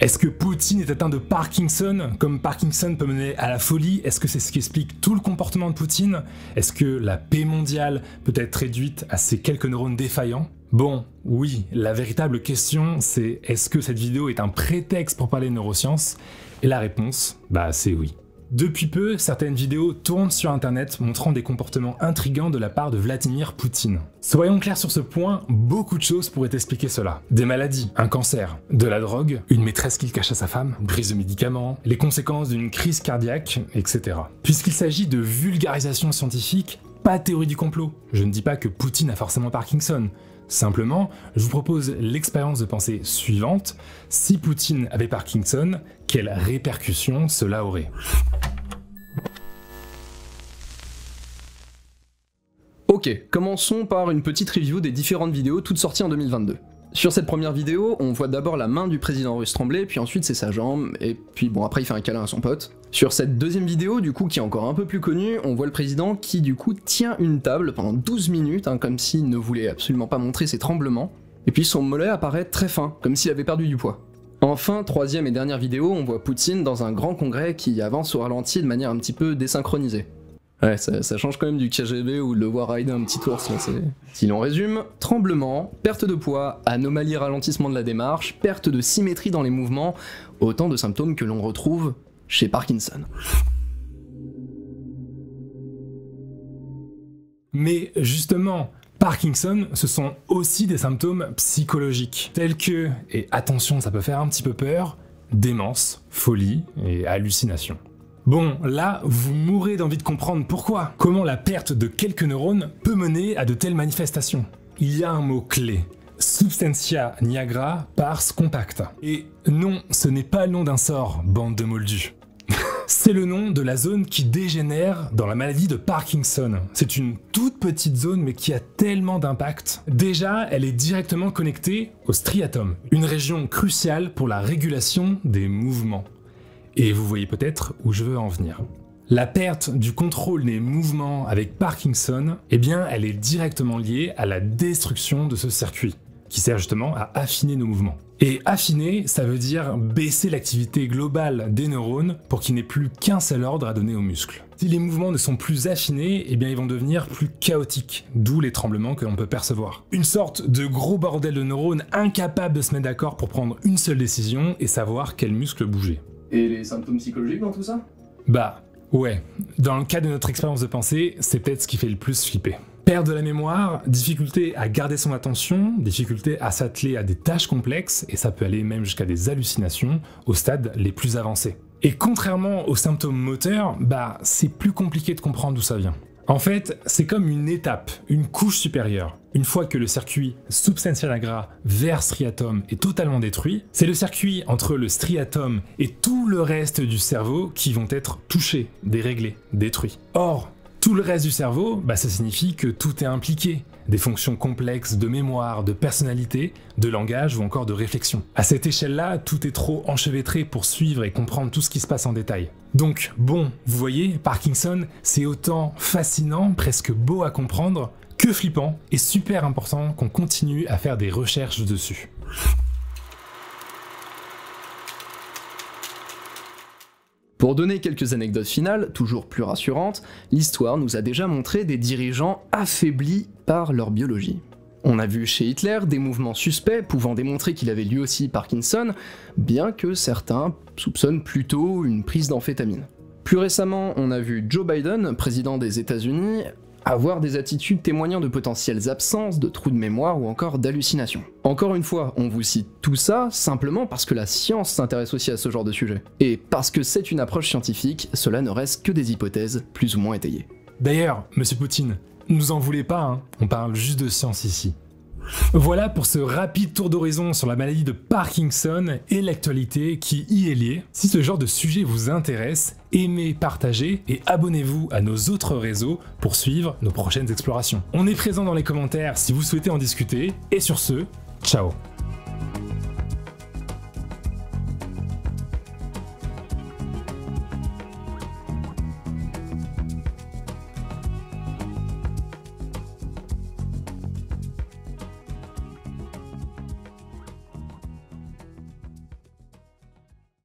Est-ce que Poutine est atteint de Parkinson, comme Parkinson peut mener à la folie? Est-ce que c'est ce qui explique tout le comportement de Poutine? Est-ce que la paix mondiale peut être réduite à ces quelques neurones défaillants? Bon, oui, la véritable question c'est est-ce que cette vidéo est un prétexte pour parler de neurosciences? Et la réponse, c'est oui. Depuis peu, certaines vidéos tournent sur internet montrant des comportements intrigants de la part de Vladimir Poutine. Soyons clairs sur ce point, beaucoup de choses pourraient expliquer cela. Des maladies, un cancer, de la drogue, une maîtresse qu'il cache à sa femme, une prise de médicaments, les conséquences d'une crise cardiaque, etc. Puisqu'il s'agit de vulgarisation scientifique, pas théorie du complot. Je ne dis pas que Poutine a forcément Parkinson. Simplement, je vous propose l'expérience de pensée suivante. Si Poutine avait Parkinson, quelles répercussions cela aurait? Ok, commençons par une petite review des différentes vidéos toutes sorties en 2022. Sur cette première vidéo, on voit d'abord la main du président russe trembler, puis ensuite c'est sa jambe, et puis bon après il fait un câlin à son pote. Sur cette deuxième vidéo, du coup, qui est encore un peu plus connue, on voit le président qui du coup tient une table pendant 12 minutes, comme s'il ne voulait absolument pas montrer ses tremblements, et puis son mollet apparaît très fin, comme s'il avait perdu du poids. Enfin, troisième et dernière vidéo, on voit Poutine dans un grand congrès qui avance au ralenti de manière un petit peu désynchronisée. Ouais, ça change quand même du KGB ou de le voir rider un petit ours, là, c'est... Si l'on résume, tremblement, perte de poids, anomalie ralentissement de la démarche, perte de symétrie dans les mouvements, autant de symptômes que l'on retrouve chez Parkinson. Mais justement, Parkinson, ce sont aussi des symptômes psychologiques, tels que, et attention ça peut faire un petit peu peur, démence, folie et hallucination. Bon, là, vous mourrez d'envie de comprendre pourquoi. Comment la perte de quelques neurones peut mener à de telles manifestations. Il y a un mot clé. Substantia nigra pars compacta. Et non, ce n'est pas le nom d'un sort, bande de moldus. C'est le nom de la zone qui dégénère dans la maladie de Parkinson. C'est une toute petite zone mais qui a tellement d'impact. Déjà, elle est directement connectée au striatum, une région cruciale pour la régulation des mouvements. Et vous voyez peut-être où je veux en venir. La perte du contrôle des mouvements avec Parkinson, eh bien, elle est directement liée à la destruction de ce circuit, qui sert justement à affiner nos mouvements. Et affiner, ça veut dire baisser l'activité globale des neurones pour qu'il n'ait plus qu'un seul ordre à donner aux muscles. Si les mouvements ne sont plus affinés, eh bien ils vont devenir plus chaotiques, d'où les tremblements que l'on peut percevoir. Une sorte de gros bordel de neurones incapables de se mettre d'accord pour prendre une seule décision et savoir quel muscle bouger. Et les symptômes psychologiques dans tout ça? Ouais, dans le cas de notre expérience de pensée, c'est peut-être ce qui fait le plus flipper. Perte de la mémoire, difficulté à garder son attention, difficulté à s'atteler à des tâches complexes, et ça peut aller même jusqu'à des hallucinations au stade les plus avancés. Et contrairement aux symptômes moteurs, c'est plus compliqué de comprendre d'où ça vient. En fait, c'est comme une étape, une couche supérieure. Une fois que le circuit substantia nigra vers striatum est totalement détruit, c'est le circuit entre le striatum et tout le reste du cerveau qui vont être touchés, déréglés, détruits. Or, tout le reste du cerveau, ça signifie que tout est impliqué. Des fonctions complexes de mémoire, de personnalité, de langage ou encore de réflexion. À cette échelle-là, tout est trop enchevêtré pour suivre et comprendre tout ce qui se passe en détail. Donc, bon, vous voyez, Parkinson, c'est autant fascinant, presque beau à comprendre, que flippant et super important qu'on continue à faire des recherches dessus. Pour donner quelques anecdotes finales, toujours plus rassurantes, l'histoire nous a déjà montré des dirigeants affaiblis par leur biologie. On a vu chez Hitler des mouvements suspects pouvant démontrer qu'il avait lui aussi Parkinson, bien que certains soupçonnent plutôt une prise d'amphétamine. Plus récemment, on a vu Joe Biden, président des États-Unis, avoir des attitudes témoignant de potentielles absences, de trous de mémoire ou encore d'hallucinations. Encore une fois, on vous cite tout ça simplement parce que la science s'intéresse aussi à ce genre de sujet. Et parce que c'est une approche scientifique, cela ne reste que des hypothèses plus ou moins étayées. D'ailleurs, monsieur Poutine, ne nous en voulez pas, on parle juste de science ici. Voilà pour ce rapide tour d'horizon sur la maladie de Parkinson et l'actualité qui y est liée. Si ce genre de sujet vous intéresse, aimez, partagez et abonnez-vous à nos autres réseaux pour suivre nos prochaines explorations. On est présent dans les commentaires si vous souhaitez en discuter, et sur ce, ciao!